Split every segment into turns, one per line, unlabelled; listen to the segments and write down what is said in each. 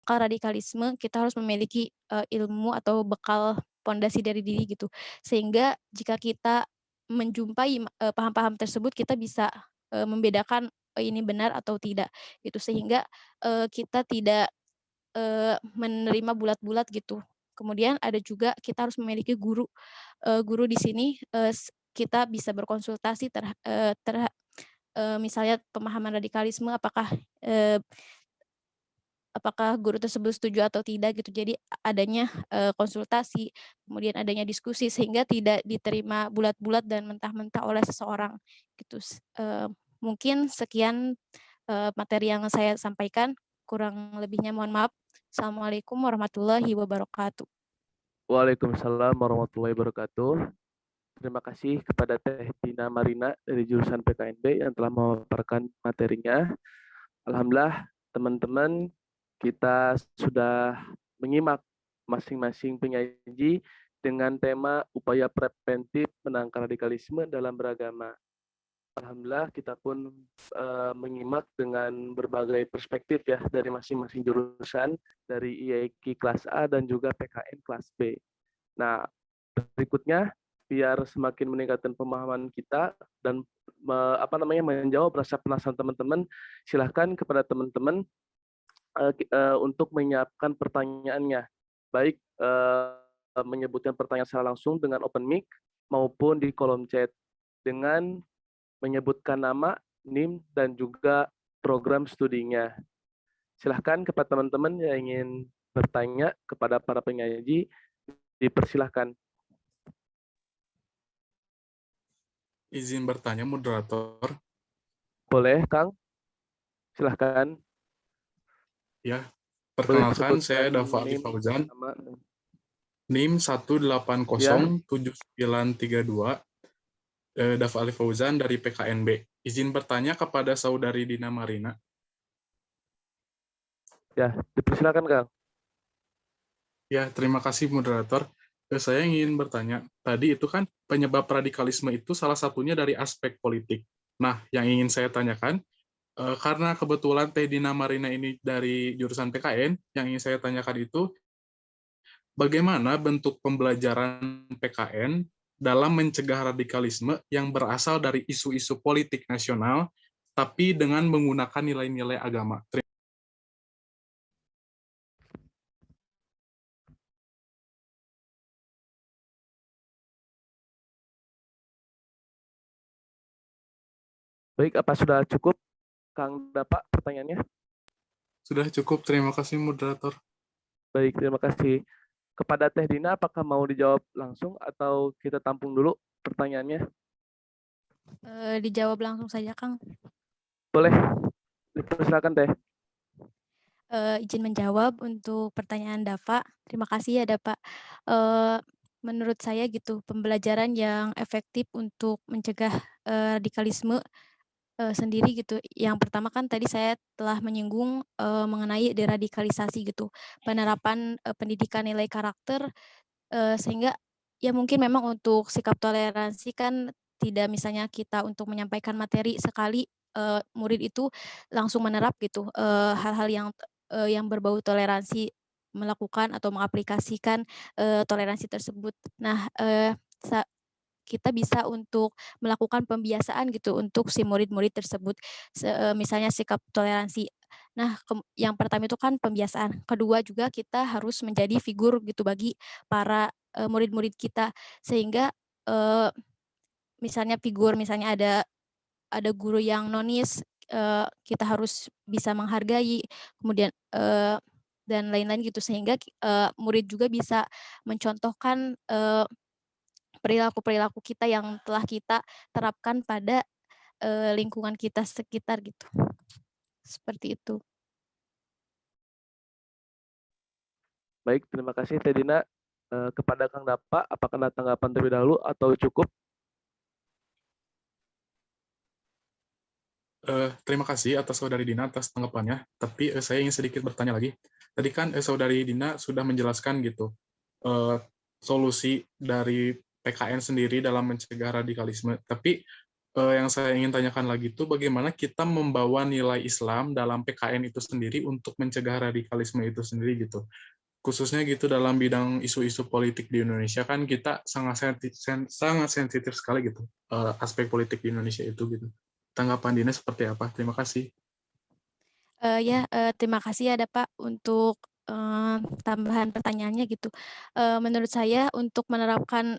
menangkal radikalisme, kita harus memiliki, ilmu atau bekal pondasi dari diri gitu. Sehingga jika kita menjumpai, paham-paham tersebut, kita bisa, membedakan, ini benar atau tidak gitu. Sehingga, kita tidak, menerima bulat-bulat gitu. Kemudian ada juga kita harus memiliki guru, guru di sini, kita bisa berkonsultasi misalnya pemahaman radikalisme eee, apakah guru tersebut setuju atau tidak gitu. Jadi adanya, konsultasi, kemudian adanya diskusi sehingga tidak diterima bulat-bulat dan mentah-mentah oleh seseorang gitu. Mungkin sekian, materi yang saya sampaikan, kurang lebihnya mohon maaf. Assalamualaikum warahmatullahi wabarakatuh.
Waalaikumsalam warahmatullahi wabarakatuh. Terima kasih kepada Teh Dina Marina dari jurusan PKNB yang telah memaparkan materinya. Alhamdulillah, teman-teman, kita sudah menyimak masing-masing penyaji dengan tema upaya preventif menangkal radikalisme dalam beragama. Alhamdulillah, kita pun menyimak dengan berbagai perspektif ya dari masing-masing jurusan, dari IAIKI kelas A dan juga PKN kelas B. Nah, berikutnya biar semakin meningkatkan pemahaman kita dan menjawab rasa penasaran teman-teman, silahkan kepada teman-teman untuk menyiapkan pertanyaannya, baik menyebutkan pertanyaan secara langsung dengan open mic maupun di kolom chat dengan menyebutkan nama, NIM, dan juga program studinya. Silahkan kepada teman-teman yang ingin bertanya kepada para penyaji, dipersilahkan.
Izin bertanya, moderator.
Boleh, Kang? Silahkan.
Ya, perkenalkan saya Dava Ali
NIM,
Fauzan.
nama.
NIM
Ya.
1807932. Dava Ali Fauzan dari PKNB. Izin bertanya kepada Saudari Dina Marina.
Ya, dipersilakan, Kang.
Ya, terima kasih moderator. Saya ingin bertanya, tadi itu kan penyebab radikalisme itu salah satunya dari aspek politik. Nah, yang ingin saya tanyakan, karena kebetulan Teh Dina Marina ini dari jurusan PKN, yang ingin saya tanyakan itu, bagaimana bentuk pembelajaran PKN dalam mencegah radikalisme yang berasal dari isu-isu politik nasional, tapi dengan menggunakan nilai-nilai agama.
Baik, apa sudah cukup, Kang Dapak, pertanyaannya?
Sudah cukup, terima kasih moderator.
Baik, terima kasih. Kepada Teh Dina, apakah mau dijawab langsung atau kita tampung dulu pertanyaannya?
Dijawab langsung saja, Kang.
Boleh, dipersilakan Teh.
Izin menjawab untuk pertanyaan Dava. Terima kasih ya Dava. Menurut saya gitu, pembelajaran yang efektif untuk mencegah radikalisme sendiri gitu. Yang pertama kan tadi saya telah menyinggung mengenai deradikalisasi gitu, penerapan pendidikan nilai karakter sehingga ya mungkin memang untuk sikap toleransi kan tidak misalnya kita untuk menyampaikan materi sekali murid itu langsung menerap gitu hal-hal yang berbau toleransi melakukan atau mengaplikasikan toleransi tersebut. Nah, kita bisa untuk melakukan pembiasaan gitu untuk si murid-murid tersebut, misalnya sikap toleransi. Nah, yang pertama itu kan pembiasaan. Kedua juga kita harus menjadi figur gitu bagi para murid-murid kita sehingga misalnya ada guru yang nonis, kita harus bisa menghargai, kemudian dan lain-lain gitu sehingga murid juga bisa mencontohkan perilaku-perilaku kita yang telah kita terapkan pada lingkungan kita sekitar gitu. Seperti itu.
Baik, terima kasih Teh Dina. Kepada Kang Dapak, apakah ada tanggapan terlebih dahulu atau cukup?
Terima kasih atas Saudari Dina atas tanggapannya. Tapi saya ingin sedikit bertanya lagi. Tadi kan Saudari Dina sudah menjelaskan gitu solusi dari PKN sendiri dalam mencegah radikalisme. Tapi yang saya ingin tanyakan lagi itu bagaimana kita membawa nilai Islam dalam PKN itu sendiri untuk mencegah radikalisme itu sendiri gitu. Khususnya gitu dalam bidang isu-isu politik di Indonesia kan kita sangat sensitif sekali gitu aspek politik di Indonesia itu gitu. Tanggapan Dina seperti apa? Terima kasih.
Terima kasih ya Pak untuk, tambahan pertanyaannya gitu. Menurut saya untuk menerapkan,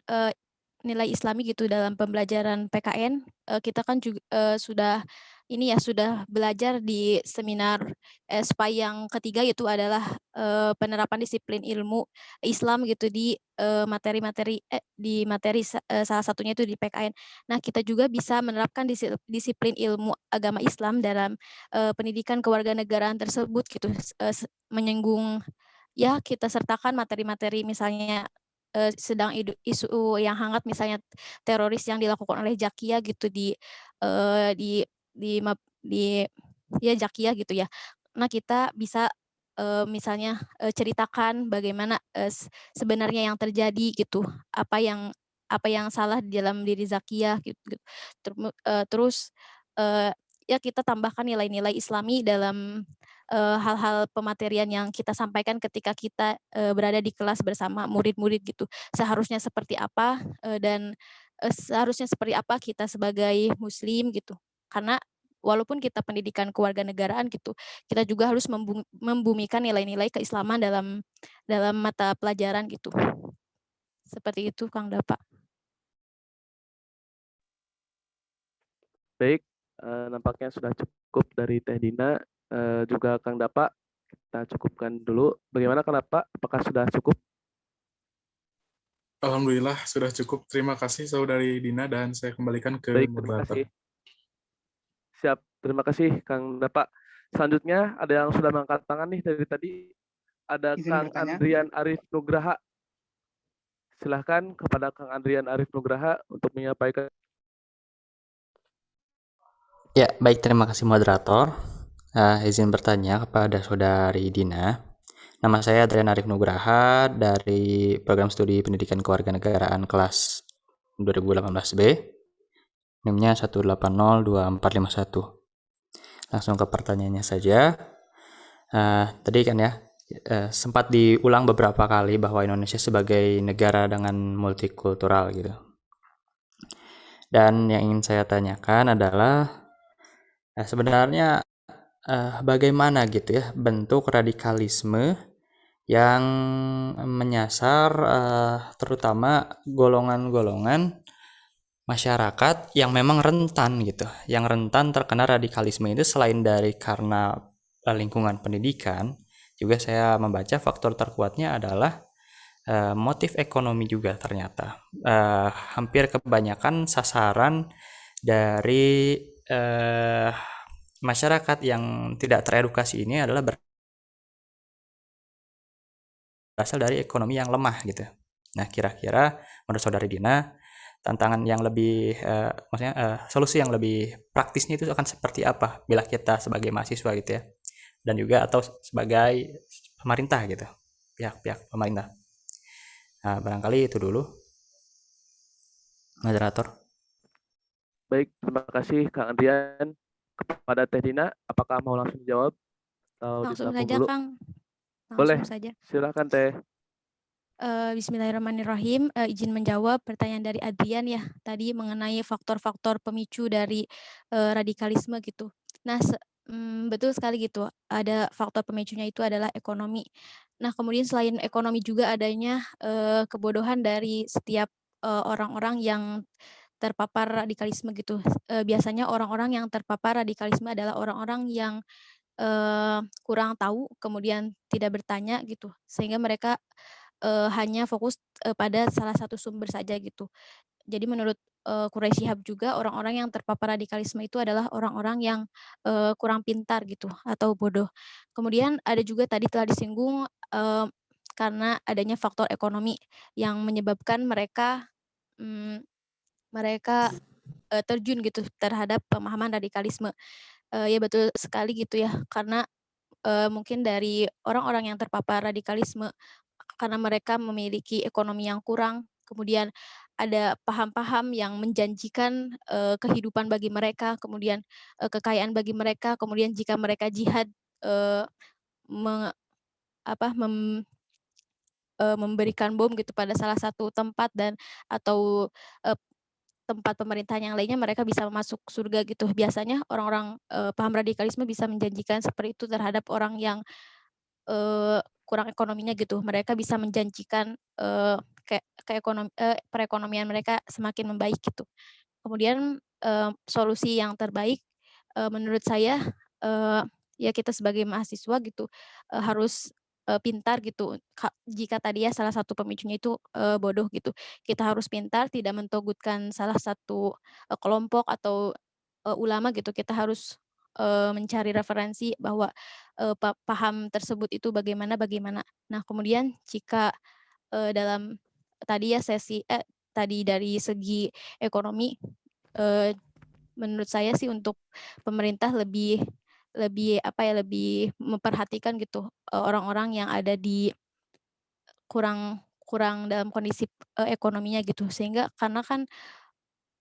nilai Islami gitu dalam pembelajaran PKN, kita kan sudah ini ya, sudah belajar di seminar SPA yang ketiga yaitu adalah, penerapan disiplin ilmu Islam gitu di, di materi salah satunya itu di PKN. Nah, kita juga bisa menerapkan disiplin ilmu agama Islam dalam pendidikan kewarganegaraan tersebut gitu, menyinggung ya kita sertakan materi-materi misalnya, sedang isu yang hangat misalnya teroris yang dilakukan oleh Jakiyah gitu di map di ya Jakiyah gitu ya. Nah kita bisa, misalnya, ceritakan bagaimana, sebenarnya yang terjadi gitu, apa yang salah di dalam diri Zakiyah gitu. Terus, eee, ya kita tambahkan nilai-nilai Islami dalam, hal-hal pematerian yang kita sampaikan ketika kita, berada di kelas bersama murid-murid gitu. Seharusnya seperti apa, dan, seharusnya seperti apa kita sebagai muslim gitu. Karena walaupun kita pendidikan kewarganegaraan gitu, kita juga harus membumikan nilai-nilai keislaman dalam dalam mata pelajaran gitu. Seperti itu Kang Dapa.
Baik, nampaknya sudah cukup dari Teh Dina, juga Kang Dapa. Kita cukupkan dulu. Bagaimana Kang Dapa? Apakah sudah cukup?
Alhamdulillah sudah cukup. Terima kasih Saudari Dina dan saya kembalikan ke
Baik, terima kasih.
moderator.
Siap, terima kasih Kang Dapa. Selanjutnya ada yang sudah mengangkat tangan nih dari tadi. Ada
Izin
Kang
bertanya.
Andrian Arif Nugraha. Silahkan kepada Kang Andrian Arif Nugraha untuk menyampaikan.
Ya, baik, terima kasih moderator. Izin bertanya kepada Saudari Dina. Nama saya Adrian Arif Nugraha dari Program Studi Pendidikan Kewarganegaraan kelas 2018B. NIM-nya 1802451. Langsung ke pertanyaannya saja. Tadi kan ya, sempat diulang beberapa kali bahwa Indonesia sebagai negara dengan multikultural gitu. Dan yang ingin saya tanyakan adalah sebenarnya bagaimana gitu ya bentuk radikalisme yang menyasar terutama golongan-golongan masyarakat yang memang rentan gitu, yang rentan terkena radikalisme itu selain dari karena lingkungan pendidikan, juga saya membaca faktor terkuatnya adalah motif ekonomi juga ternyata. Hampir kebanyakan sasaran dari masyarakat yang tidak teredukasi ini adalah berasal dari ekonomi yang lemah gitu. Nah, kira-kira menurut Saudari Dina, tantangan yang lebih, solusi yang lebih praktisnya itu akan seperti apa bila kita sebagai mahasiswa gitu ya, dan juga atau sebagai pemerintah gitu, pihak-pihak pemerintah. Nah, barangkali itu dulu, moderator.
Baik, terima kasih Kang Andrian. Kepada Teh Dina, apakah mau langsung jawab atau
Langsung
ditampung
saja
dulu?
Kang,
Boleh,
langsung saja.
silakan Teh.
Bismillahirrahmanirrahim, izin menjawab pertanyaan dari Adrian ya, tadi mengenai faktor-faktor pemicu dari, radikalisme gitu. Nah, betul sekali gitu, ada faktor pemicunya itu adalah ekonomi. Nah, kemudian selain ekonomi juga adanya, kebodohan dari setiap, orang-orang yang terpapar radikalisme gitu. Biasanya orang-orang yang terpapar radikalisme adalah orang-orang yang kurang tahu, kemudian tidak bertanya gitu, sehingga mereka, hanya fokus, pada salah satu sumber saja gitu. Jadi menurut, Quraish Shihab juga orang-orang yang terpapar radikalisme itu adalah orang-orang yang, kurang pintar gitu atau bodoh. Kemudian ada juga tadi telah disinggung, karena adanya faktor ekonomi yang menyebabkan mereka, mmm, mereka, terjun gitu terhadap pemahaman radikalisme. Ya betul sekali gitu ya, karena mungkin dari orang-orang yang terpapar radikalisme, karena mereka memiliki ekonomi yang kurang, kemudian ada paham-paham yang menjanjikan kehidupan bagi mereka, kemudian kekayaan bagi mereka, kemudian jika mereka jihad eee, me apa, memberikan bom gitu pada salah satu tempat dan atau eee, tempat pemerintahan yang lainnya mereka bisa masuk surga gitu. Biasanya orang-orang paham radikalisme bisa menjanjikan seperti itu terhadap orang yang kurang ekonominya gitu. Mereka bisa menjanjikan perekonomian mereka semakin membaik gitu. Kemudian solusi yang terbaik menurut saya eee, ya kita sebagai mahasiswa gitu harus pintar gitu. Jika tadi ya salah satu pemicunya itu bodoh gitu. Kita harus pintar, tidak mentogutkan salah satu kelompok atau ulama gitu. Kita harus mencari referensi bahwa paham tersebut itu bagaimana. Nah, kemudian jika dalam tadi ya tadi dari segi ekonomi, eee, menurut saya sih untuk pemerintah lebih lebih apa ya, lebih memperhatikan gitu orang-orang yang ada di kurang kurang dalam kondisi ekonominya gitu. Sehingga karena kan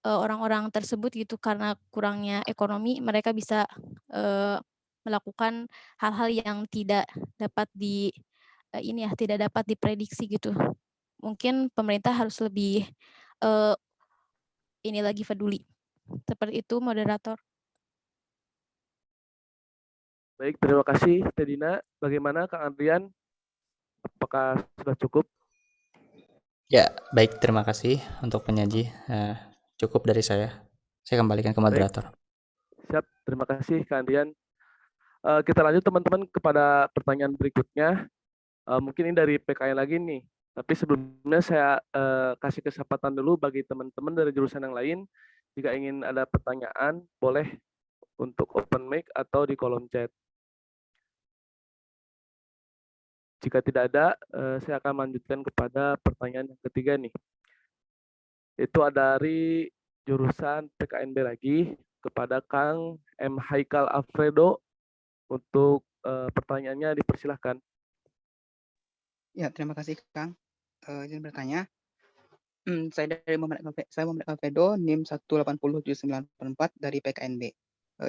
orang-orang tersebut gitu karena kurangnya ekonomi mereka bisa eee, melakukan hal-hal yang tidak dapat tidak dapat diprediksi gitu. Mungkin pemerintah harus lebih eee, ini lagi peduli. Seperti itu moderator.
Baik, terima kasih Teh Dina. Bagaimana Kang Andrian? Apakah sudah cukup?
Ya, baik, terima kasih untuk penyaji. Cukup dari saya. Saya kembalikan ke
Baik,
moderator.
siap. Terima kasih Kang Andrian. Kita lanjut teman-teman kepada pertanyaan berikutnya. Mungkin ini dari PKN lagi nih. Tapi sebelumnya saya kasih kesempatan dulu bagi teman-teman dari jurusan yang lain. Jika ingin ada pertanyaan, boleh untuk open mic atau di kolom chat. Jika tidak ada, saya akan melanjutkan kepada pertanyaan yang ketiga nih. Itu dari jurusan PKNB lagi kepada Kang M. Haikal Alfredo untuk pertanyaannya dipersilahkan.
Ya, terima kasih Kang. Izin bertanya. Saya Muhammad Alfredo, NIM 1807984 dari PKNB.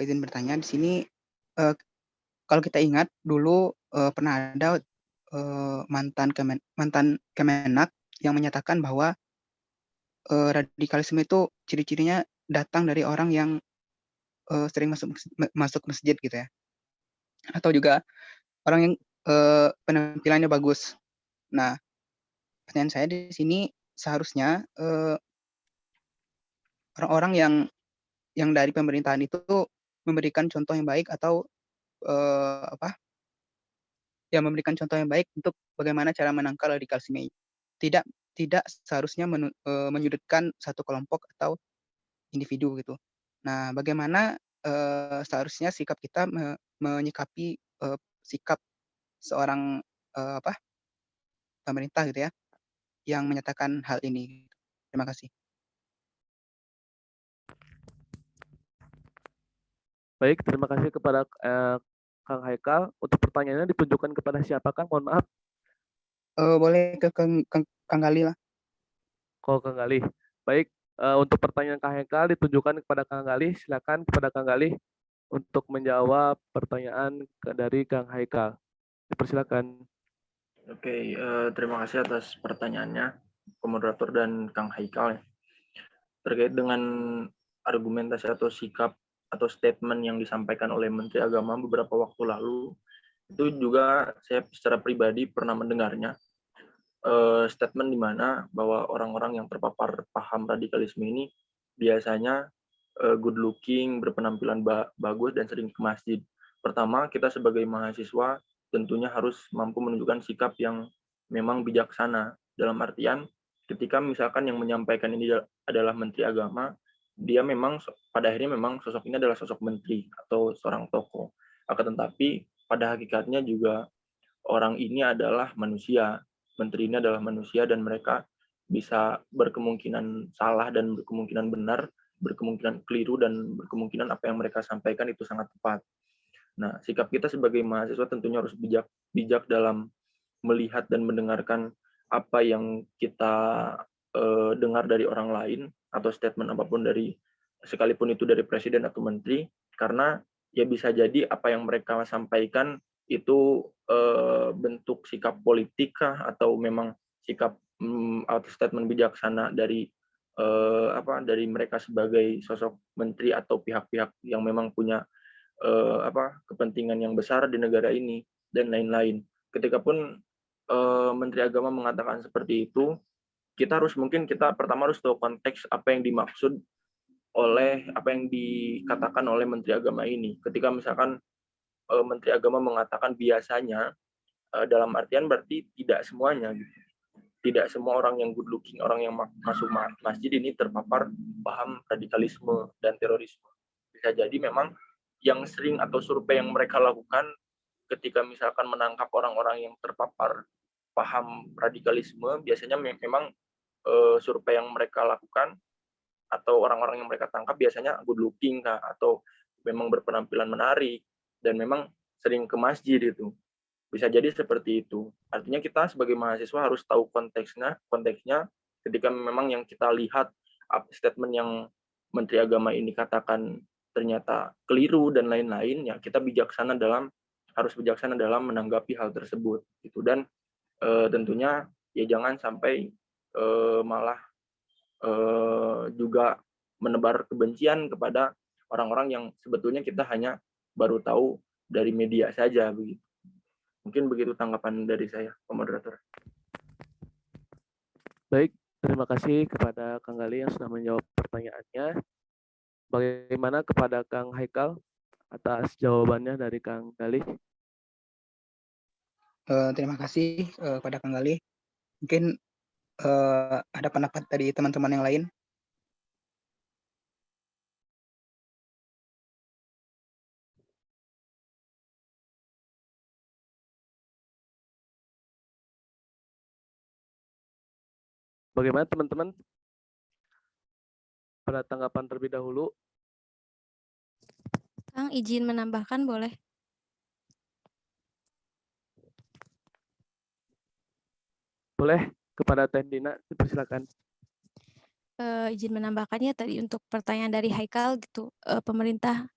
Izin bertanya di sini, kalau kita ingat dulu pernah ada mantan Kemenak yang menyatakan bahwa radikalisme itu ciri-cirinya datang dari orang yang sering masuk masjid gitu ya, atau juga orang yang penampilannya bagus. Nah, pertanyaan saya di sini seharusnya orang-orang yang dari pemerintahan itu memberikan contoh yang baik atau memberikan contoh yang baik untuk bagaimana cara menangkal radikalisme. Tidak tidak seharusnya menyudutkan satu kelompok atau individu gitu. Nah, bagaimana seharusnya sikap kita menyikapi sikap seorang pemerintah gitu ya yang menyatakan hal ini. Terima kasih.
Baik, terima kasih kepada Kang Haikal. Untuk pertanyaannya ditujukan kepada siapa Kang? Mohon maaf.
Boleh ke Kang Gali lah.
Kalau Kang Galih. Baik, untuk pertanyaan Kang Haikal ditujukan kepada Kang Galih. Silakan kepada Kang Galih untuk menjawab pertanyaan dari Kang Haikal. Dipersilakan.
Oke, terima kasih atas pertanyaannya, moderator dan Kang Haikal. Terkait dengan argumentasi atau sikap atau statement yang disampaikan oleh Menteri Agama beberapa waktu lalu, itu juga saya secara pribadi pernah mendengarnya. Statement di mana bahwa orang-orang yang terpapar paham radikalisme ini biasanya good looking, berpenampilan bagus, dan sering ke masjid. Pertama, kita sebagai mahasiswa tentunya harus mampu menunjukkan sikap yang memang bijaksana. Dalam artian, ketika misalkan yang menyampaikan ini adalah Menteri Agama, dia memang pada akhirnya memang sosok ini adalah sosok menteri atau seorang tokoh. Akan tetapi pada hakikatnya juga orang ini adalah manusia. Menteri ini adalah manusia dan mereka bisa berkemungkinan salah dan berkemungkinan benar, berkemungkinan keliru, dan berkemungkinan apa yang mereka sampaikan itu sangat tepat. Nah, sikap kita sebagai mahasiswa tentunya harus bijak dalam melihat dan mendengarkan apa yang kita dengar dari orang lain atau statement apapun dari sekalipun itu dari presiden atau menteri, karena ya bisa jadi apa yang mereka sampaikan itu bentuk sikap politik kah atau memang sikap atau statement bijaksana dari dari mereka sebagai sosok menteri atau pihak-pihak yang memang punya kepentingan yang besar di negara ini dan lain-lain. Ketika pun Menteri Agama mengatakan seperti itu, kita pertama harus tahu konteks apa yang dimaksud oleh apa yang dikatakan oleh Menteri Agama ini. Ketika misalkan Menteri Agama mengatakan biasanya, dalam artian berarti tidak semuanya gitu. Tidak semua orang yang good looking, orang yang masuk masjid ini terpapar paham radikalisme dan terorisme. Bisa jadi memang yang sering atau survei yang mereka lakukan ketika misalkan menangkap orang-orang yang terpapar paham radikalisme, biasanya memang survei yang mereka lakukan atau orang-orang yang mereka tangkap biasanya good looking kah, atau memang berpenampilan menarik dan memang sering ke masjid itu. Bisa jadi seperti itu. Artinya kita sebagai mahasiswa harus tahu konteksnya ketika memang yang kita lihat statement yang Menteri Agama ini katakan ternyata keliru dan lain-lain, ya kita harus bijaksana dalam menanggapi hal tersebut gitu. Dan tentunya ya jangan sampai malah juga menebar kebencian kepada orang-orang yang sebetulnya kita hanya baru tahu dari media saja begitu. Mungkin begitu tanggapan dari saya, Pak Moderator.
Baik, terima kasih kepada Kang Gali yang sudah menjawab pertanyaannya. Bagaimana kepada Kang Haikal atas jawabannya dari Kang Gali?
Terima kasih kepada Kang Gali. Mungkin ada pendapat dari teman-teman yang lain.
Bagaimana teman-teman? Pada tanggapan terlebih dahulu.
Kang, izin menambahkan boleh?
Boleh, kepada Teh Dina, dipersilakan.
Izin menambahkannya tadi untuk pertanyaan dari Haikal gitu, pemerintah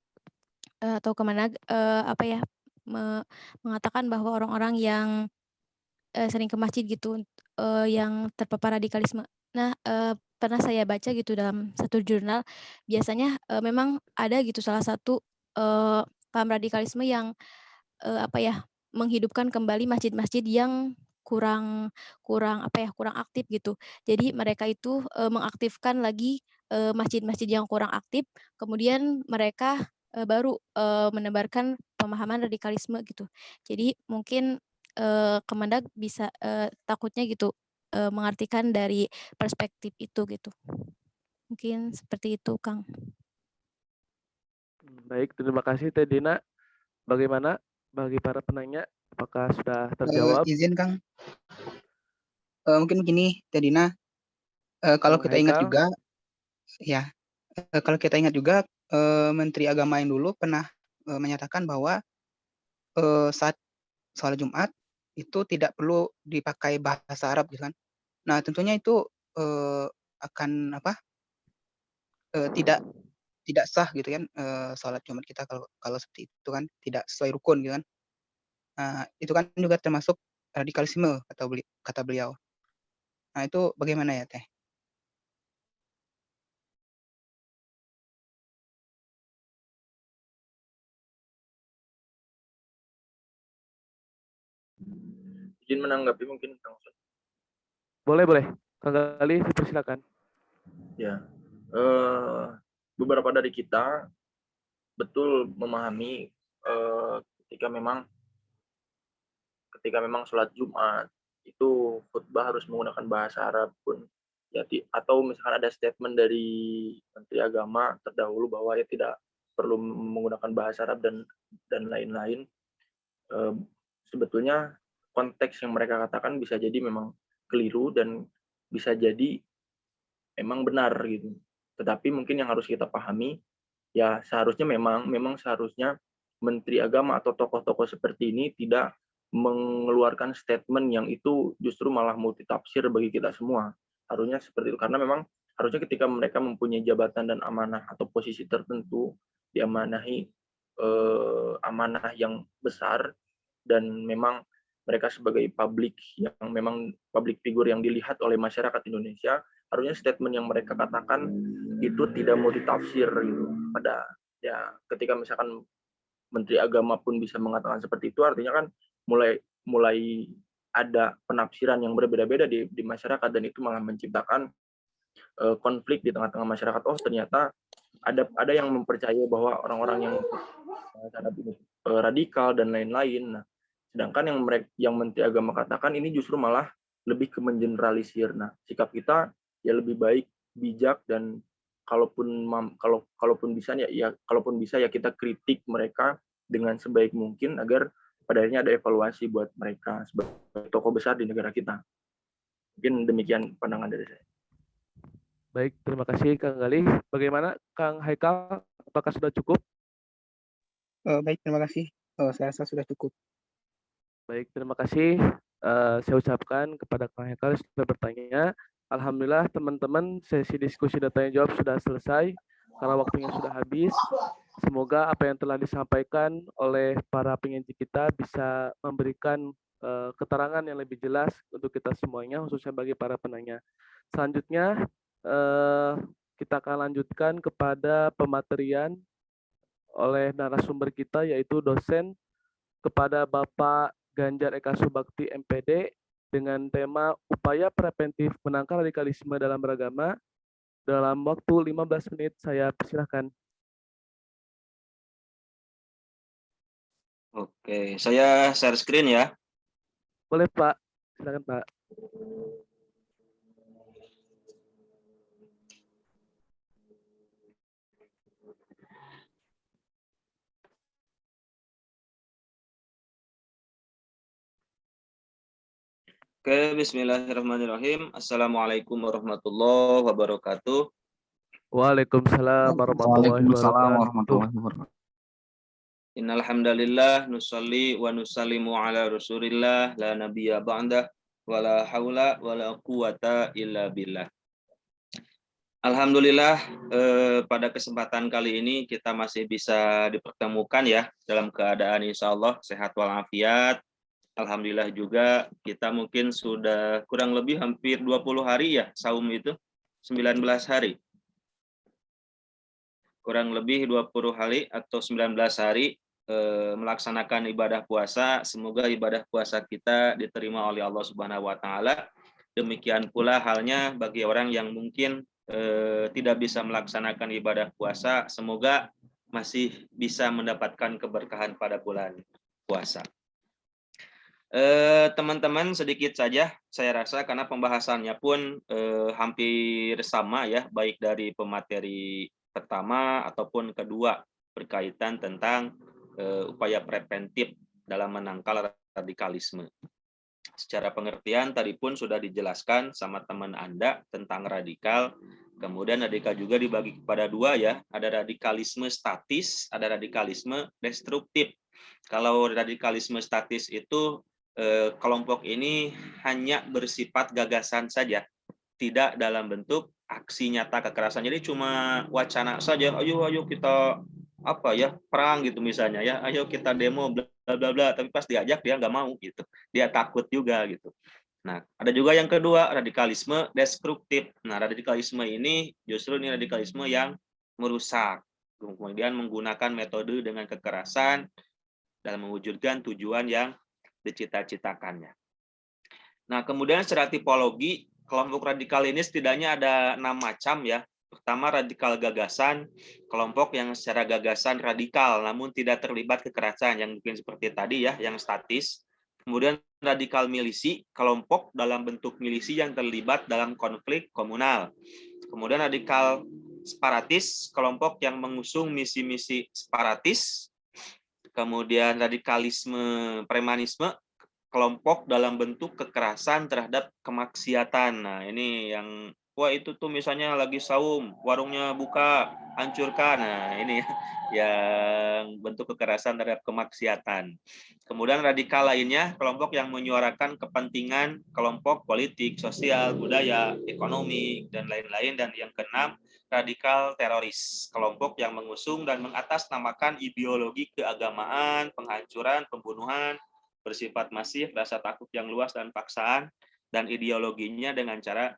atau Kemenag mengatakan bahwa orang-orang yang sering ke masjid gitu, yang terpapar radikalisme. Nah, pernah saya baca gitu dalam satu jurnal, biasanya memang ada gitu salah satu paham radikalisme yang menghidupkan kembali masjid-masjid yang kurang kurang aktif gitu. Jadi mereka itu mengaktifkan lagi masjid-masjid yang kurang aktif, kemudian mereka baru menebarkan pemahaman radikalisme gitu. Jadi mungkin Kemendag bisa takutnya gitu mengartikan dari perspektif itu gitu. Mungkin seperti itu, Kang.
Baik, terima kasih Teh Dina. Bagaimana bagi para penanya? Apakah sudah terjawab?
Izin, Kang. Mungkin begini, Teh Dina. Kalau
Kang
kita ingat
Haikal?
juga, ya, kalau kita ingat juga Menteri Agama yang dulu pernah menyatakan bahwa saat sholat Jumat itu tidak perlu dipakai bahasa Arab gitu kan. Nah, tentunya itu akan tidak sah gitu kan sholat Jumat kita kalau seperti itu kan tidak sesuai rukun gitu kan. Nah, itu kan juga termasuk radikalisme kata beliau. Nah, itu bagaimana ya, Teh?
Izin menanggapi mungkin Kang Ustaz.
Boleh. Kang Gali, dipersilakan.
Ya, beberapa dari kita betul memahami ketika memang sholat Jumat itu khutbah harus menggunakan bahasa Arab pun ya, atau misalkan ada statement dari Menteri Agama terdahulu bahwa ya tidak perlu menggunakan bahasa Arab dan lain-lain. Sebetulnya konteks yang mereka katakan bisa jadi memang keliru dan bisa jadi memang benar gitu. Tetapi mungkin yang harus kita pahami ya seharusnya memang seharusnya Menteri Agama atau tokoh-tokoh seperti ini tidak mengeluarkan statement yang itu justru malah multitafsir bagi kita semua. Harusnya seperti itu, karena memang harusnya ketika mereka mempunyai jabatan dan amanah atau posisi tertentu, diamanahi amanah yang besar, dan memang mereka sebagai publik yang memang public figure yang dilihat oleh masyarakat Indonesia, harusnya statement yang mereka katakan itu tidak mau ditafsir gitu. Pada ya ketika misalkan Menteri Agama pun bisa mengatakan seperti itu, artinya kan mulai ada penafsiran yang berbeda-beda di masyarakat, dan itu malah menciptakan konflik di tengah-tengah masyarakat. Oh, ternyata ada yang mempercayai bahwa orang-orang yang radikal dan lain-lain. Nah, sedangkan yang Menteri Agama katakan ini justru malah lebih ke mengeneralisir. Nah, sikap kita ya lebih baik bijak, dan kalaupun bisa ya kita kritik mereka dengan sebaik mungkin agar pada akhirnya ada evaluasi buat mereka sebagai tokoh besar di negara kita. Mungkin demikian pandangan dari saya.
Baik, terima kasih Kang Galih. Bagaimana Kang Haikal? Apakah sudah cukup?
Baik, terima kasih. Saya rasa sudah cukup.
Baik, terima kasih. Saya ucapkan kepada Kang Haikal sudah bertanya. Alhamdulillah teman-teman, sesi diskusi dan tanya jawab sudah selesai karena waktunya sudah habis. Semoga apa yang telah disampaikan oleh para penyaji kita bisa memberikan keterangan yang lebih jelas untuk kita semuanya, khususnya bagi para penanya. Selanjutnya kita akan lanjutkan kepada pematerian oleh narasumber kita, yaitu dosen kepada Bapak Ganjar Eka Subakti MPD dengan tema upaya preventif menangkal radikalisme dalam beragama. Dalam waktu 15 menit saya persilahkan.
Oke, saya share screen ya.
Boleh Pak, silakan Pak.
Oke, bismillahirrahmanirrahim. Assalamualaikum warahmatullahi wabarakatuh.
Waalaikumsalam warahmatullahi wabarakatuh.
Innal hamdalillah nusalli wa nusallimu ala Rasulillah la nabiyya ba'dah wala haula wala quwata illa billah. Alhamdulillah pada kesempatan kali ini kita masih bisa dipertemukan ya dalam keadaan insyaallah sehat walafiat. Alhamdulillah juga kita mungkin sudah kurang lebih hampir 20 hari ya saum itu 19 hari. Kurang lebih 20 hari atau 19 hari melaksanakan ibadah puasa. Semoga ibadah puasa kita diterima oleh Allah Subhanahu wa taala. Demikian pula halnya bagi orang yang mungkin tidak bisa melaksanakan ibadah puasa, semoga masih bisa mendapatkan keberkahan pada bulan puasa. Teman-teman, sedikit saja saya rasa karena pembahasannya pun hampir sama ya, baik dari pemateri pertama ataupun kedua berkaitan tentang upaya preventif dalam menangkal radikalisme. Secara pengertian tadi pun sudah dijelaskan sama teman Anda tentang radikal. Kemudian radikal juga dibagi kepada dua ya, ada radikalisme statis, ada radikalisme destruktif. Kalau radikalisme statis itu kelompok ini hanya bersifat gagasan saja, tidak dalam bentuk aksi nyata kekerasan. Jadi cuma wacana saja, ayo kita perang gitu misalnya ya, ayo kita demo bla bla bla, tapi pas diajak dia nggak mau gitu, dia takut juga gitu. Nah, ada juga yang kedua, radikalisme destruktif. Nah, radikalisme ini justru ini radikalisme yang merusak, kemudian menggunakan metode dengan kekerasan dalam mewujudkan tujuan yang dicita-citakannya. Nah, kemudian secara tipologi, kelompok radikal ini setidaknya ada 6 macam ya. Pertama, radikal gagasan, kelompok yang secara gagasan radikal namun tidak terlibat kekerasan, yang mungkin seperti tadi ya, yang statis. Kemudian radikal milisi, kelompok dalam bentuk milisi yang terlibat dalam konflik komunal. Kemudian radikal separatis, kelompok yang mengusung misi-misi separatis. Kemudian radikalisme premanisme, kelompok dalam bentuk kekerasan terhadap kemaksiatan. Nah, ini yang wah itu tuh misalnya lagi saum, warungnya buka, hancurkan. Nah, ini yang bentuk kekerasan terhadap kemaksiatan. Kemudian radikal lainnya, kelompok yang menyuarakan kepentingan kelompok politik, sosial, budaya, ekonomi, dan lain-lain. Dan yang keenam, radikal teroris, kelompok yang mengusung dan mengatasnamakan ideologi keagamaan, penghancuran, pembunuhan, bersifat masif, rasa takut yang luas dan paksaan, dan ideologinya dengan cara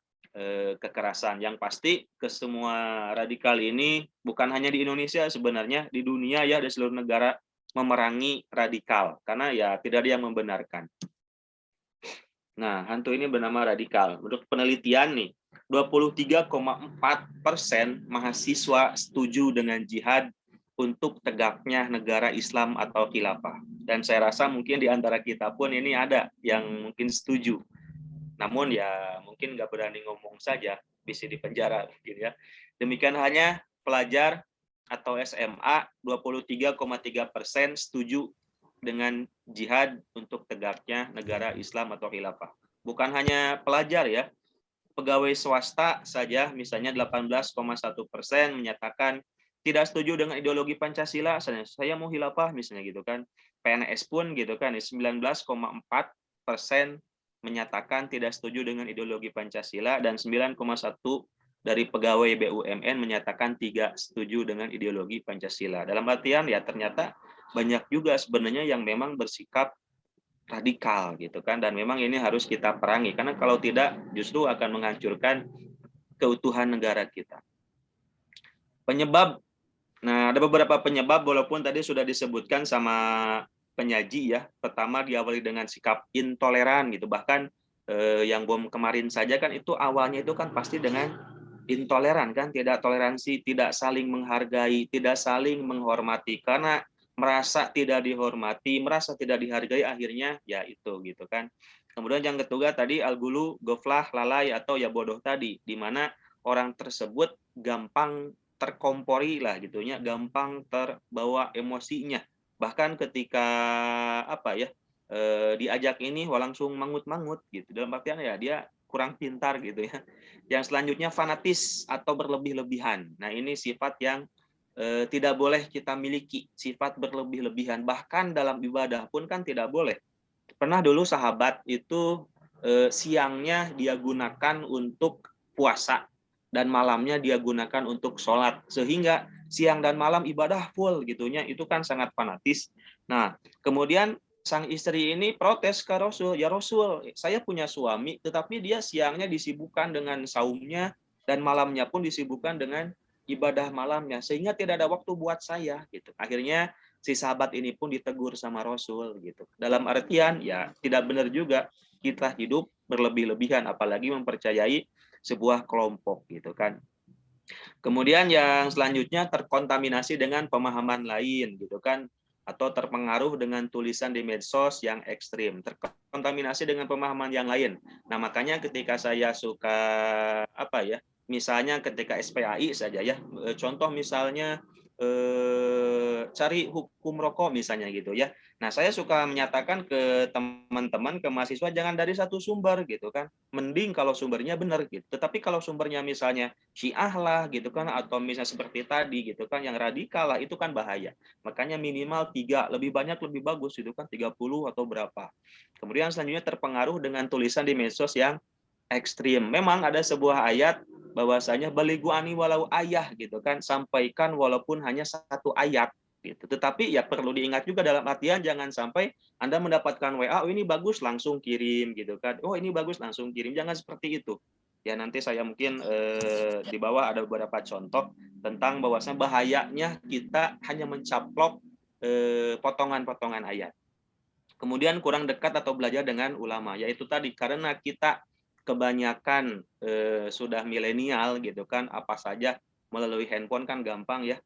kekerasan. Yang pasti ke semua radikal ini bukan hanya di Indonesia, sebenarnya di dunia ya, di seluruh negara memerangi radikal karena ya tidak ada yang membenarkan. Nah, hantu ini bernama radikal. Menurut penelitian nih, 23,4% mahasiswa setuju dengan jihad untuk tegaknya negara Islam atau khilafah. Dan saya rasa mungkin di antara kita pun ini ada yang mungkin setuju. Namun ya mungkin nggak berani ngomong saja, bisa dipenjara mungkin ya. Demikian hanya pelajar atau SMA 23,3% setuju dengan jihad untuk tegaknya negara Islam atau khilafah. Bukan hanya pelajar ya, pegawai swasta saja misalnya 18,1% menyatakan tidak setuju dengan ideologi Pancasila, saya mau khilafah misalnya gitu kan. PNS pun gitu kan, 19,4% menyatakan tidak setuju dengan ideologi Pancasila dan 9,1 dari pegawai BUMN menyatakan tidak setuju dengan ideologi Pancasila. Dalam artian ya ternyata banyak juga sebenarnya yang memang bersikap radikal gitu kan, dan memang ini harus kita perangi karena kalau tidak justru akan menghancurkan keutuhan negara kita. Penyebab, nah ada beberapa penyebab walaupun tadi sudah disebutkan sama penyaji ya. Pertama diawali dengan sikap intoleran gitu, bahkan yang bom kemarin saja kan itu awalnya itu kan pasti dengan intoleran kan, tidak toleransi, tidak saling menghargai, tidak saling menghormati karena merasa tidak dihormati, merasa tidak dihargai, akhirnya ya itu gitu kan. Kemudian yang ketiga tadi al-gulu, goflah, lalai atau ya bodoh tadi, di mana orang tersebut gampang terkompori lah gitunya, gampang terbawa emosinya. Bahkan ketika apa ya diajak ini langsung mangut-mangut gitu. Dalam artian ya dia kurang pintar gitu ya. Yang selanjutnya fanatis atau berlebih-lebihan. Nah, ini sifat yang tidak boleh kita miliki, sifat berlebih-lebihan. Bahkan dalam ibadah pun kan tidak boleh. Pernah dulu sahabat itu siangnya dia gunakan untuk puasa dan malamnya dia gunakan untuk sholat, sehingga siang dan malam ibadah full gitunya, itu kan sangat fanatis. Nah, kemudian sang istri ini protes ke Rasul, ya Rasul, saya punya suami tetapi dia siangnya disibukkan dengan saumnya dan malamnya pun disibukkan dengan ibadah malamnya, sehingga tidak ada waktu buat saya gitu. Akhirnya si sahabat ini pun ditegur sama Rasul gitu. Dalam artian ya tidak benar juga kita hidup berlebih-lebihan, apalagi mempercayai sebuah kelompok gitu kan. Kemudian yang selanjutnya terkontaminasi dengan pemahaman lain gitu kan, atau terpengaruh dengan tulisan di medsos yang ekstrim, terkontaminasi dengan pemahaman yang lain. Nah, makanya ketika saya suka apa ya, misalnya ketika SPAI saja ya, contoh misalnya cari hukum rokok misalnya gitu ya. Nah, saya suka menyatakan ke teman-teman, ke mahasiswa, jangan dari satu sumber gitu kan. Mending kalau sumbernya benar gitu. Tetapi kalau sumbernya misalnya Syiah lah gitu kan, atau misalnya seperti tadi gitu kan, yang radikal lah, itu kan bahaya. Makanya minimal 3, lebih banyak lebih bagus itu kan 30 atau berapa. Kemudian selanjutnya terpengaruh dengan tulisan di medsos yang ekstrim. Memang ada sebuah ayat bahwasanya baligu ani walau ayah gitu kan, sampaikan walaupun hanya satu ayat gitu. Tetapi ya perlu diingat juga dalam artian jangan sampai Anda mendapatkan WA, oh ini bagus langsung kirim gitu kan. Oh ini bagus langsung kirim. Jangan seperti itu. Ya nanti saya mungkin di bawah ada beberapa contoh tentang bahwasanya bahayanya kita hanya mencaplok potongan-potongan ayat. Kemudian kurang dekat atau belajar dengan ulama, yaitu tadi karena kita kebanyakan sudah milenial gitu kan, apa saja melalui handphone kan gampang ya,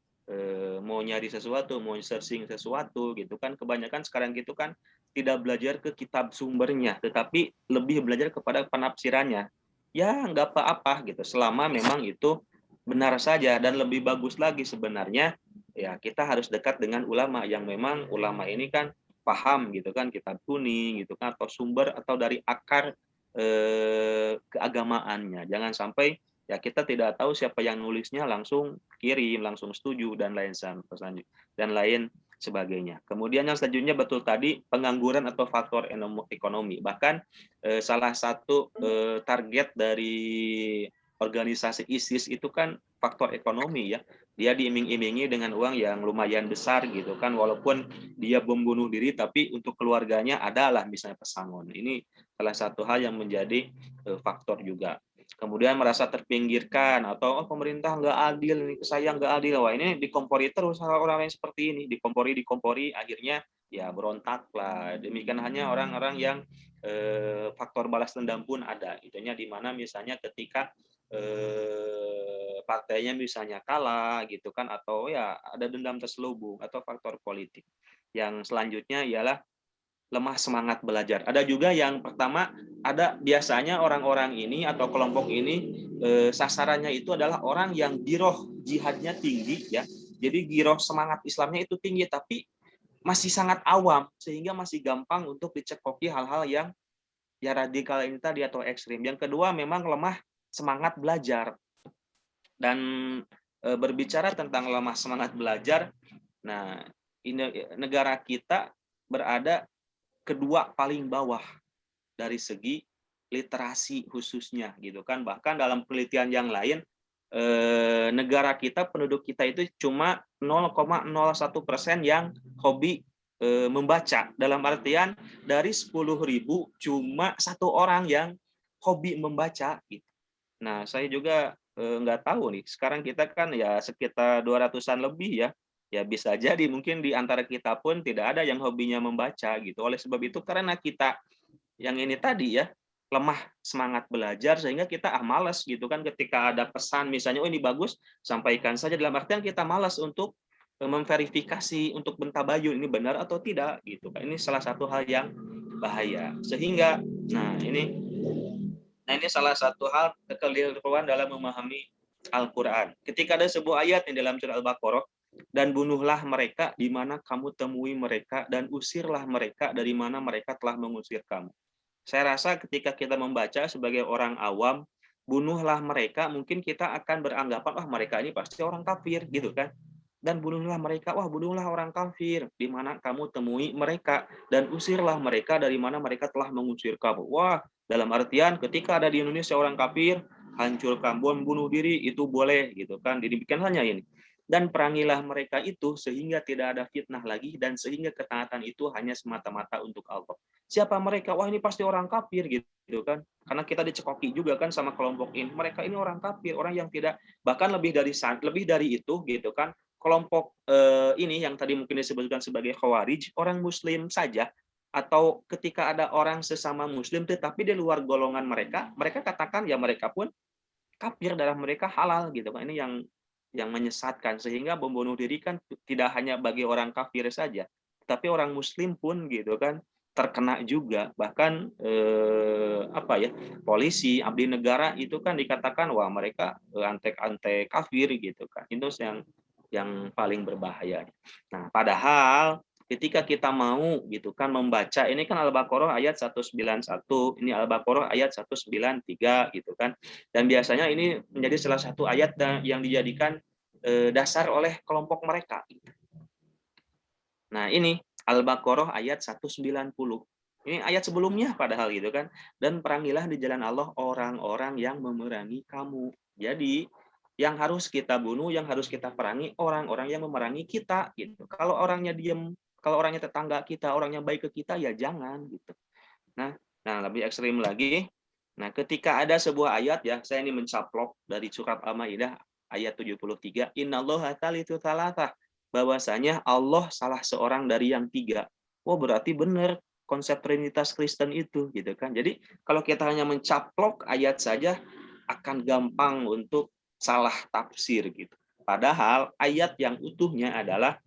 mau nyari sesuatu, mau searching sesuatu gitu kan, kebanyakan sekarang gitu kan tidak belajar ke kitab sumbernya, tetapi lebih belajar kepada penafsirannya. Ya nggak apa-apa gitu, selama memang itu benar saja, dan lebih bagus lagi sebenarnya ya kita harus dekat dengan ulama yang memang ulama ini kan paham gitu kan, kitab kuning gitu kan, atau sumber atau dari akar keagamaannya. Jangan sampai Ya kita tidak tahu siapa yang nulisnya, langsung kirim, langsung setuju dan lain sebagainya. Kemudian yang selanjutnya betul tadi pengangguran atau faktor ekonomi. Bahkan salah satu target dari organisasi ISIS itu kan faktor ekonomi ya. Dia diiming-imingi dengan uang yang lumayan besar gitu kan, walaupun dia bom bunuh diri tapi untuk keluarganya adalah misalnya pesangon. Ini salah satu hal yang menjadi faktor juga. Kemudian merasa terpinggirkan atau pemerintah nggak adil nih, saya nggak adil. Wah ini dikompori terus orang yang seperti ini, dikompori, akhirnya ya berontak lah. Demikian hanya orang-orang yang faktor balas dendam pun ada. Itunya di mana misalnya ketika partainya misalnya kalah gitu kan, atau ya ada dendam terselubung atau faktor politik. Yang selanjutnya ialah lemah semangat belajar. Ada juga yang pertama, ada biasanya orang-orang ini atau kelompok ini sasarannya itu adalah orang yang giroh jihadnya tinggi ya. Jadi giroh semangat Islamnya itu tinggi tapi masih sangat awam sehingga masih gampang untuk dicekoki hal-hal yang ya radikal ini tadi atau ekstrim. Yang kedua memang lemah semangat belajar. Dan berbicara tentang lemah semangat belajar, nah negara kita berada kedua paling bawah dari segi literasi khususnya gitu kan. Bahkan dalam penelitian yang lain negara kita, penduduk kita itu cuma 0,01% yang hobi membaca. Dalam artian dari 10.000 cuma 1 orang yang hobi membaca gitu. Nah, saya juga nggak tahu nih. Sekarang kita kan ya sekitar 200-an lebih ya. Ya bisa jadi mungkin di antara kita pun tidak ada yang hobinya membaca gitu. Oleh sebab itu karena kita yang ini tadi ya, lemah semangat belajar sehingga kita malas gitu kan ketika ada pesan misalnya oh ini bagus, sampaikan saja, dalam artian kita malas untuk memverifikasi, untuk bentabayun ini benar atau tidak gitu kan. Ini salah satu hal yang bahaya. Sehingga Nah, ini salah satu hal kekeliruan dalam memahami Al-Quran. Ketika ada sebuah ayat di dalam surah Al-Baqarah, dan bunuhlah mereka di mana kamu temui mereka, dan usirlah mereka dari mana mereka telah mengusir kamu. Saya rasa ketika kita membaca sebagai orang awam, bunuhlah mereka, mungkin kita akan beranggapan, wah mereka ini pasti orang kafir, gitu kan. Dan bunuhlah mereka, wah bunuhlah orang kafir, di mana kamu temui mereka, dan usirlah mereka dari mana mereka telah mengusir kamu. Wah, dalam artian ketika ada di Indonesia orang kafir, hancurkan, bunuh diri itu boleh gitu kan. Demikian hanya ini. Dan perangilah mereka itu sehingga tidak ada fitnah lagi dan sehingga ketaatan itu hanya semata-mata untuk Allah. Siapa mereka? Wah ini pasti orang kafir gitu kan. Karena kita dicekoki juga kan sama kelompok ini. Mereka ini orang kafir, orang yang tidak, bahkan lebih dari itu gitu kan. Kelompok ini yang tadi mungkin disebutkan sebagai Khawarij, orang Muslim saja, atau ketika ada orang sesama Muslim tetapi di luar golongan mereka katakan ya mereka pun kafir, darah mereka halal gitu kan. Ini yang menyesatkan, sehingga bom bunuh diri kan tidak hanya bagi orang kafir saja, tapi orang Muslim pun gitu kan terkena juga. Bahkan polisi abdi negara itu kan dikatakan wah mereka antek kafir gitu kan. Itu yang paling berbahaya. Nah, padahal ketika kita mau gitu kan membaca, ini kan Al-Baqarah ayat 191, ini Al-Baqarah ayat 193 gitu kan. Dan biasanya ini menjadi salah satu ayat yang dijadikan dasar oleh kelompok mereka. Nah, ini Al-Baqarah ayat 190. Ini ayat sebelumnya padahal gitu kan. Dan perangilah di jalan Allah orang-orang yang memerangi kamu. Jadi yang harus kita bunuh, yang harus kita perangi orang-orang yang memerangi kita gitu. Kalau orangnya diam, kalau orangnya tetangga kita, orangnya baik ke kita ya jangan gitu. Nah lebih ekstrim lagi. Nah, ketika ada sebuah ayat ya, saya ini mencaplok dari surat Al-Maidah ayat 73, innallaha tsalitsu tsalatsah, bahwasanya Allah salah seorang dari yang tiga. Oh, berarti benar konsep Trinitas Kristen itu gitu kan. Jadi kalau kita hanya mencaplok ayat saja akan gampang untuk salah tafsir gitu. Padahal ayat yang utuhnya adalah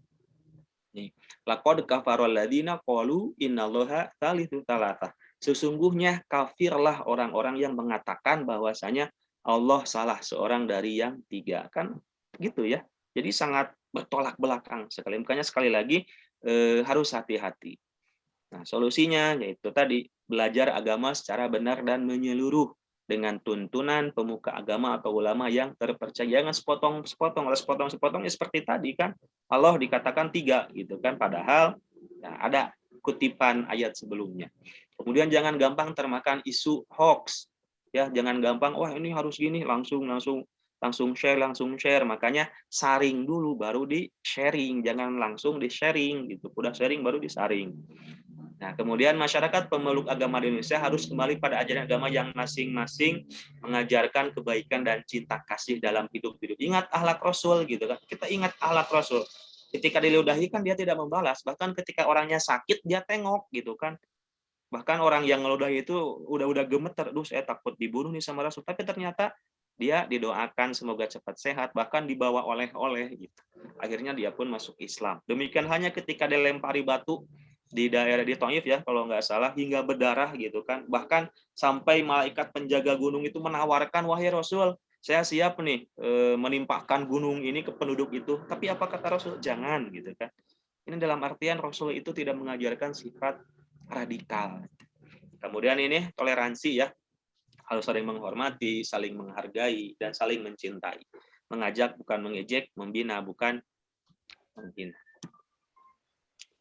laqad kafarul ladzina qalu innallaha tsalitsu tsalatsah. Sesungguhnya kafirlah orang-orang yang mengatakan bahwasanya Allah salah seorang dari yang tiga. Kan gitu ya. Jadi sangat bertolak belakang sekali. Makanya sekali lagi harus hati-hati. Nah, solusinya yaitu tadi belajar agama secara benar dan menyeluruh. dengan tuntunan pemuka agama atau ulama yang terpercaya. Jangan sepotong-sepotong. Kalau sepotong-sepotong ya seperti tadi kan, Allah dikatakan 3 gitu kan, padahal ya, ada kutipan ayat sebelumnya. Kemudian jangan gampang termakan isu hoax. Ya, jangan gampang wah ini harus gini, langsung share. Makanya saring dulu baru di sharing, jangan langsung di sharing gitu. Udah sharing baru disaring. Nah, kemudian masyarakat pemeluk agama di Indonesia harus kembali pada ajaran agama yang masing-masing mengajarkan kebaikan dan cinta kasih dalam hidup. Ingat akhlak Rasul gitu kan. Kita ingat akhlak Rasul. Ketika diludahi kan dia tidak membalas, bahkan ketika orangnya sakit dia tengok gitu kan. Bahkan orang yang ngeludahi itu udah gemeter, duh saya takut dibunuh nih sama Rasul, tapi ternyata dia didoakan semoga cepat sehat, bahkan dibawa oleh-oleh gitu. Akhirnya dia pun masuk Islam. Demikian hanya ketika dilempari batu di daerah di Taif ya kalau nggak salah, hingga berdarah gitu kan. Bahkan sampai malaikat penjaga gunung itu menawarkan, wahai Rasul, saya siap nih menimpakan gunung ini ke penduduk itu. Tapi apa kata Rasul? Jangan gitu kan. Ini dalam artian Rasul itu tidak mengajarkan sifat radikal. Kemudian ini toleransi ya. Harus saling menghormati, saling menghargai, dan saling mencintai. Mengajak bukan mengejek, membina bukan menghina.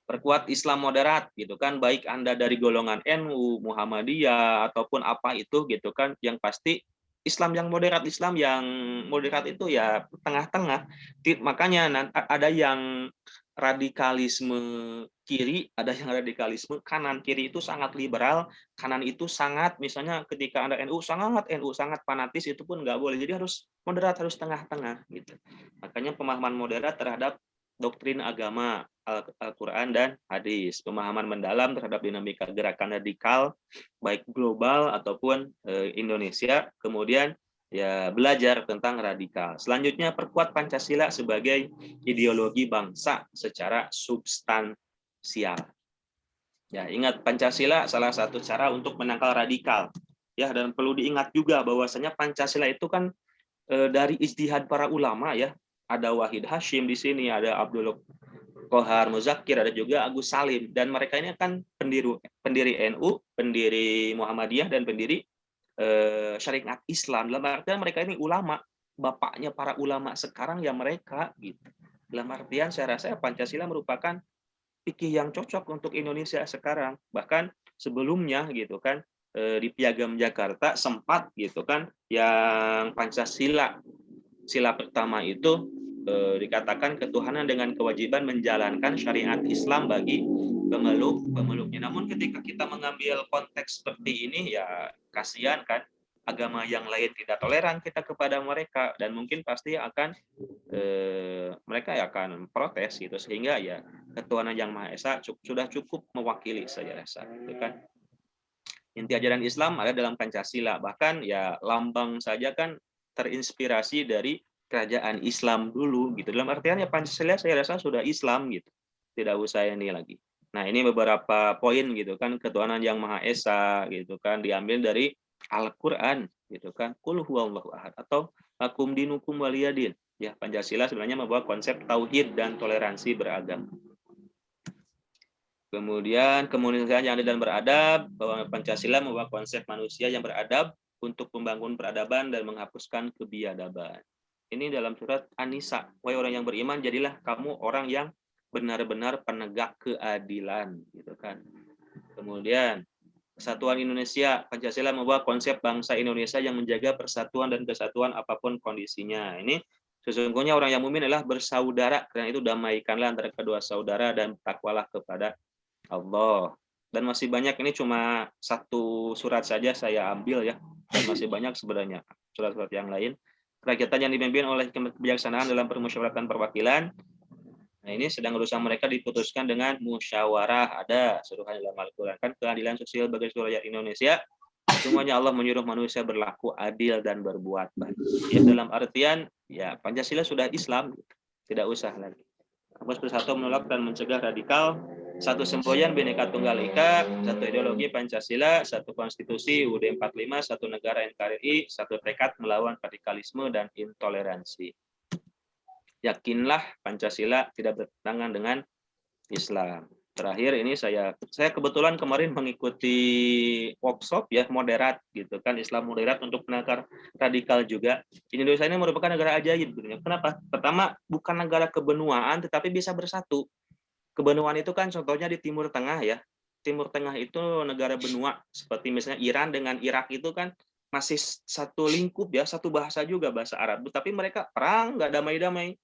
Perkuat Islam moderat gitu kan, baik Anda dari golongan NU, Muhammadiyah ataupun apa itu gitu kan, yang pasti Islam yang moderat itu ya tengah-tengah. Makanya ada yang radikalisme kiri, ada yang radikalisme kanan. Kiri itu sangat liberal, kanan itu sangat, misalnya ketika Anda NU sangat fanatis, itu pun nggak boleh. Jadi harus moderat, harus tengah-tengah gitu. Makanya pemahaman moderat terhadap doktrin agama, Al-Quran dan hadis, pemahaman mendalam terhadap dinamika gerakan radikal baik global ataupun Indonesia, kemudian ya belajar tentang radikal. Selanjutnya perkuat Pancasila sebagai ideologi bangsa secara substansial. Ya, ingat Pancasila salah satu cara untuk menangkal radikal. Ya, dan perlu diingat juga bahwasanya Pancasila itu kan dari ijtihad para ulama ya. Ada Wahid Hashim di sini, ada Abdul Qohar Muzakir, ada juga Agus Salim, dan mereka ini kan pendiri NU, pendiri Muhammadiyah, dan pendiri syariat Islam. Dalam artian mereka ini ulama, bapaknya para ulama sekarang ya mereka gitu. Dalam artian saya rasa Pancasila merupakan fikih yang cocok untuk Indonesia sekarang. Bahkan sebelumnya gitu kan di Piagam Jakarta sempat gitu kan yang Pancasila sila pertama itu dikatakan ketuhanan dengan kewajiban menjalankan syariat Islam bagi pemeluknya. Namun ketika kita mengambil konteks seperti ini ya kasihan kan, agama yang lain tidak toleran kita kepada mereka, dan mungkin pasti akan mereka akan protes gitu, sehingga ya ketuhanan yang Maha Esa sudah cukup mewakili saya rasa gitu kan. Inti ajaran Islam ada dalam Pancasila, bahkan ya lambang saja kan terinspirasi dari kerajaan Islam dulu gitu. Dalam artian ya Pancasila saya rasa sudah Islam gitu. Tidak usah ini lagi. Nah, ini beberapa poin gitu kan, ketuhanan yang Maha Esa gitu kan diambil dari Al-Qur'an gitu kan. Qul huwallahu ahad atau lakum dinukum waliyadin. Ya, Pancasila sebenarnya membawa konsep tauhid dan toleransi beragama. Kemudian kemanusiaan yang adil dan beradab, bahwa Pancasila membawa konsep manusia yang beradab untuk membangun peradaban dan menghapuskan kebiadaban. Ini dalam surat An-Nisa. Wahai orang yang beriman, jadilah kamu orang yang benar-benar penegak keadilan, gitu kan. Kemudian Kesatuan Indonesia, Pancasila membawa konsep bangsa Indonesia yang menjaga persatuan dan kesatuan apapun kondisinya. Ini sesungguhnya orang yang mukmin adalah bersaudara, karena itu damaikanlah antara kedua saudara dan takwalah kepada Allah. Dan masih banyak, ini cuma satu surat saja saya ambil ya, dan masih banyak sebenarnya surat-surat yang lain. Kerakyatan yang dipimpin oleh kebijaksanaan dalam permusyawaratan perwakilan. Nah, ini sedang urusan mereka diputuskan dengan musyawarah. Ada suruhan dalam Al-Quran kan, keadilan sosial bagi seluruh rakyat Indonesia. Semuanya Allah menyuruh manusia berlaku adil dan berbuat baik. Ya, dalam artian ya Pancasila sudah Islam, tidak usah lagi. Kampus Bersatu menolak dan mencegah radikal. Satu semboyan Bhinneka Tunggal Ika, satu ideologi Pancasila, satu konstitusi UUD 45, satu negara NKRI, satu tekad melawan radikalisme dan intoleransi. Yakinlah Pancasila tidak bertentangan dengan Islam. Terakhir ini saya kebetulan kemarin mengikuti workshop ya moderat gitu kan, Islam moderat untuk penakar radikal juga. Indonesia ini merupakan negara ajaib gitu ya. Kenapa? Pertama, bukan negara kebenuaan tetapi bisa bersatu. Kebenuaan itu kan contohnya di Timur Tengah ya. Timur Tengah itu negara benua seperti misalnya Iran dengan Irak itu kan masih satu lingkup ya, satu bahasa juga, bahasa Arab. Tapi mereka perang nggak damai-damai.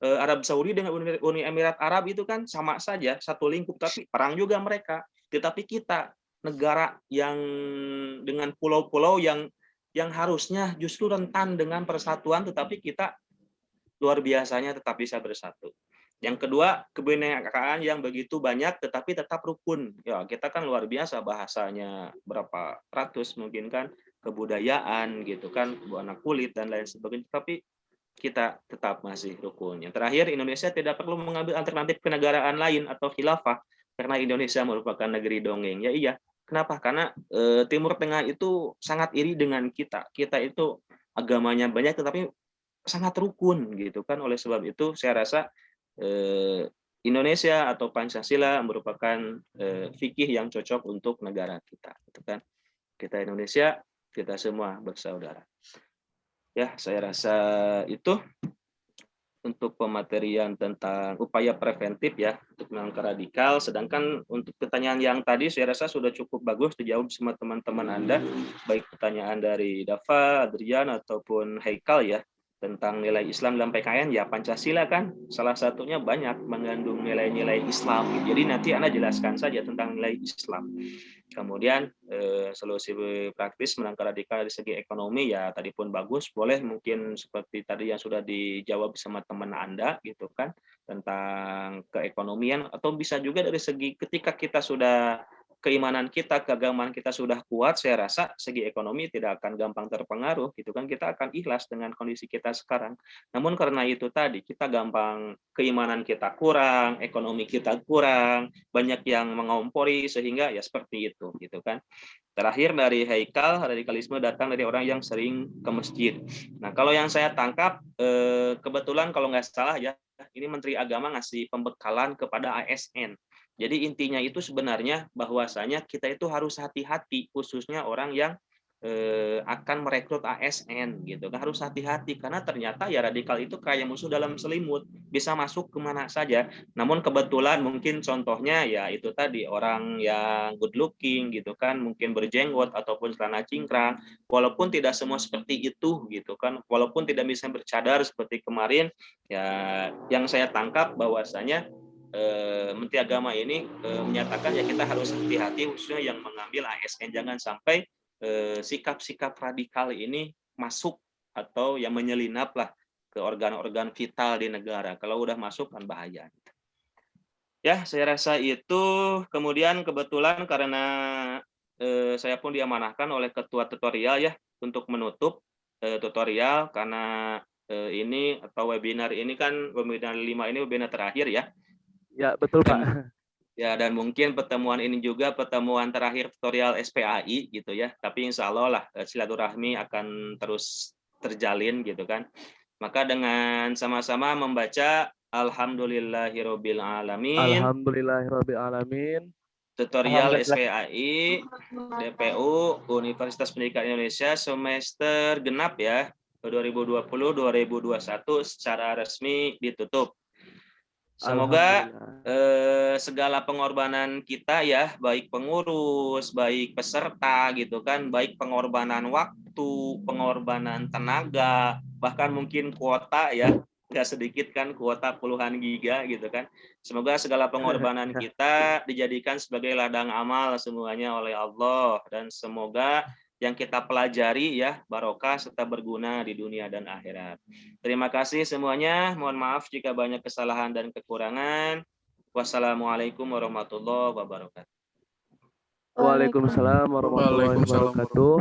Arab Saudi dengan Uni Emirat Arab itu kan sama saja satu lingkup tapi perang juga mereka. Tetapi kita negara yang dengan pulau-pulau yang harusnya justru rentan dengan persatuan tetapi kita luar biasanya tetap bisa bersatu. Yang kedua, kebinekaan yang begitu banyak tetapi tetap rukun. Ya, kita kan luar biasa bahasanya berapa ratus mungkin kan, kebudayaan gitu kan, warna kulit dan lain sebagainya. Tapi kita tetap masih rukun. Yang terakhir, Indonesia tidak perlu mengambil alternatif kenegaraan lain atau khilafah karena Indonesia merupakan negeri dongeng. Ya iya. Kenapa? Karena Timur Tengah itu sangat iri dengan kita. Kita itu agamanya banyak tetapi sangat rukun gitu kan. Oleh sebab itu saya rasa Indonesia atau Pancasila merupakan fikih yang cocok untuk negara kita. Gitu kan. Kita Indonesia, kita semua bersaudara. Ya, saya rasa itu untuk pematerian tentang upaya preventif ya untuk menangkal radikal. Sedangkan untuk pertanyaan yang tadi saya rasa sudah cukup bagus dijawab sama teman-teman Anda, baik pertanyaan dari Dava, Adrian ataupun Haikal ya tentang nilai Islam dalam PKN ya Pancasila kan salah satunya banyak mengandung nilai-nilai Islam. Jadi nanti Anda jelaskan saja tentang nilai Islam. Kemudian solusi praktis menangkal radikal dari segi ekonomi ya tadi pun bagus, boleh mungkin seperti tadi yang sudah dijawab sama teman Anda gitu kan tentang keekonomian atau bisa juga dari segi ketika kita sudah keimanan kita, keagamaan kita sudah kuat, saya rasa segi ekonomi tidak akan gampang terpengaruh gitu kan, kita akan ikhlas dengan kondisi kita sekarang. Namun karena itu tadi kita gampang keimanan kita kurang, ekonomi kita kurang, banyak yang mengompori sehingga ya seperti itu gitu kan. Terakhir dari Haikal, radikalisme datang dari orang yang sering ke masjid. Nah kalau yang saya tangkap kebetulan kalau nggak salah ya ini Menteri Agama ngasih pembekalan kepada ASN. Jadi intinya itu sebenarnya bahwasanya kita itu harus hati-hati khususnya orang yang akan merekrut ASN gitu kan, harus hati-hati karena ternyata ya radikal itu kayak musuh dalam selimut, bisa masuk kemana saja. Namun kebetulan mungkin contohnya ya itu tadi orang yang good looking gitu kan, mungkin berjenggot ataupun celana cingkrang, walaupun tidak semua seperti itu gitu kan, walaupun tidak bisa bercadar seperti kemarin ya yang saya tangkap bahwasanya Menteri Agama ini menyatakan ya kita harus hati-hati khususnya yang mengambil ASN, jangan sampai sikap-sikap radikal ini masuk atau yang menyelinap lah ke organ-organ vital di negara. Kalau udah masuk kan bahaya. Ya, saya rasa itu. Kemudian kebetulan karena saya pun diamanahkan oleh ketua tutorial ya untuk menutup tutorial karena ini atau webinar ini kan webinar 5 ini webinar terakhir ya.
Ya, betul Pak.
Ya, dan mungkin pertemuan ini juga pertemuan terakhir tutorial SPAI gitu ya. Tapi insya Allah lah silaturahmi akan terus terjalin gitu kan. Maka dengan sama-sama membaca Alhamdulillahirabbil alamin.
Alhamdulillahirabbil alamin.
Tutorial SPAI DPU Universitas Pendidikan Indonesia semester genap ya 2020-2021 secara resmi ditutup. Semoga segala pengorbanan kita ya, baik pengurus, baik peserta gitu kan, baik pengorbanan waktu, pengorbanan tenaga, bahkan mungkin kuota ya, nggak sedikit kan kuota puluhan giga gitu kan. Semoga segala pengorbanan kita dijadikan sebagai ladang amal semuanya oleh Allah dan semoga yang kita pelajari ya barokah serta berguna di dunia dan akhirat. Terima kasih semuanya. Mohon maaf jika banyak kesalahan dan kekurangan. Wassalamualaikum warahmatullahi wabarakatuh.
Waalaikumsalam warahmatullahi wabarakatuh.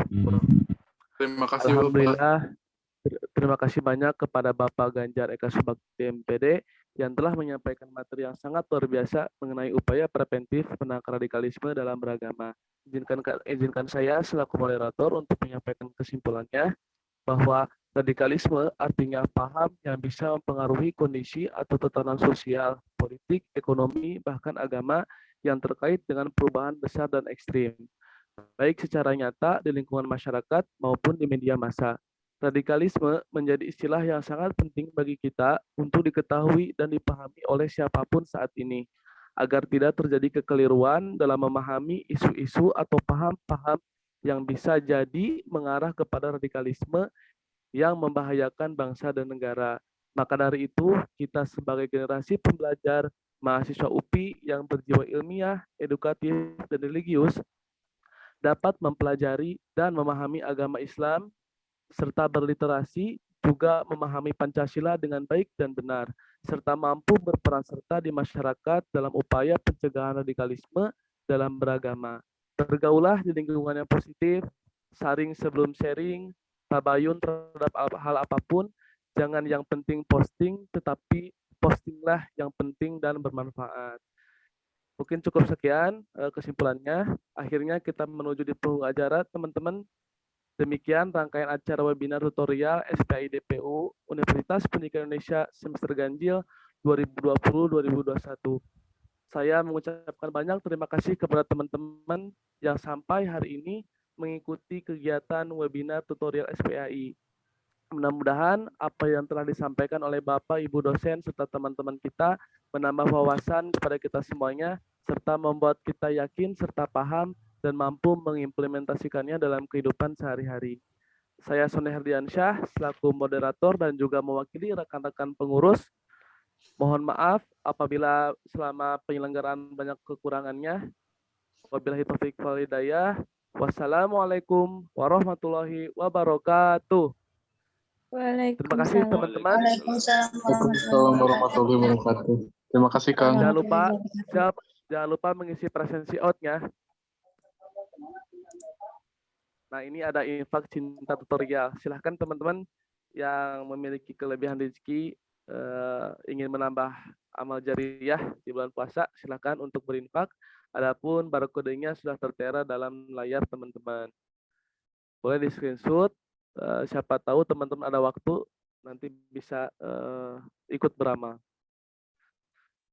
Terima kasih Bapak.
Alhamdulillah. Terima kasih banyak kepada Bapak Ganjar Eka Subakti MPD yang telah menyampaikan materi yang sangat luar biasa mengenai upaya preventif penangkal radikalisme dalam beragama. Izinkan saya selaku moderator untuk menyampaikan kesimpulannya bahwa radikalisme artinya paham yang bisa mempengaruhi kondisi atau tatanan sosial, politik, ekonomi, bahkan agama yang terkait dengan perubahan besar dan ekstrim, baik secara nyata di lingkungan masyarakat maupun di media massa. Radikalisme menjadi istilah yang sangat penting bagi kita untuk diketahui dan dipahami oleh siapapun saat ini, agar tidak terjadi kekeliruan dalam memahami isu-isu atau paham-paham yang bisa jadi mengarah kepada radikalisme yang membahayakan bangsa dan negara. Maka dari itu, kita sebagai generasi pembelajar, mahasiswa UPI yang berjiwa ilmiah, edukatif, dan religius, dapat mempelajari dan memahami agama Islam, serta berliterasi, juga memahami Pancasila dengan baik dan benar, serta mampu berperan serta di masyarakat dalam upaya pencegahan radikalisme dalam beragama. Bergaulah di lingkungan yang positif, saring sebelum sharing, tabayun terhadap hal apapun, jangan yang penting posting, tetapi postinglah yang penting dan bermanfaat. Mungkin cukup sekian kesimpulannya. Akhirnya kita menuju di penghujung acara, teman-teman. Demikian rangkaian acara webinar tutorial SPI DPU Universitas Pendidikan Indonesia semester ganjil 2020-2021. Saya mengucapkan banyak terima kasih kepada teman-teman yang sampai hari ini mengikuti kegiatan webinar tutorial SPAI. Mudah-mudahan apa yang telah disampaikan oleh Bapak, Ibu dosen, serta teman-teman kita menambah wawasan kepada kita semuanya, serta membuat kita yakin serta paham dan mampu mengimplementasikannya dalam kehidupan sehari-hari. Saya Sony Herdiansyah, selaku moderator dan juga mewakili rekan-rekan pengurus. Mohon maaf apabila selama penyelenggaraan banyak kekurangannya. Wabillahi taufiq wal hidayah. Wassalamualaikum warahmatullahi wabarakatuh. Terima kasih
Waalaikumsalam.
teman-teman.
Waalaikumsalam warahmatullahi wabarakatuh. Terima kasih Kang.
Jangan lupa mengisi presensi out-nya. Nah, ini ada infak cinta tutorial. Silahkan teman-teman yang memiliki kelebihan rezeki ingin menambah amal jariah di bulan puasa, silahkan untuk berinfak. Adapun barcode-nya sudah tertera dalam layar teman-teman. Boleh di screenshot. Siapa tahu teman-teman ada waktu nanti bisa ikut beramal.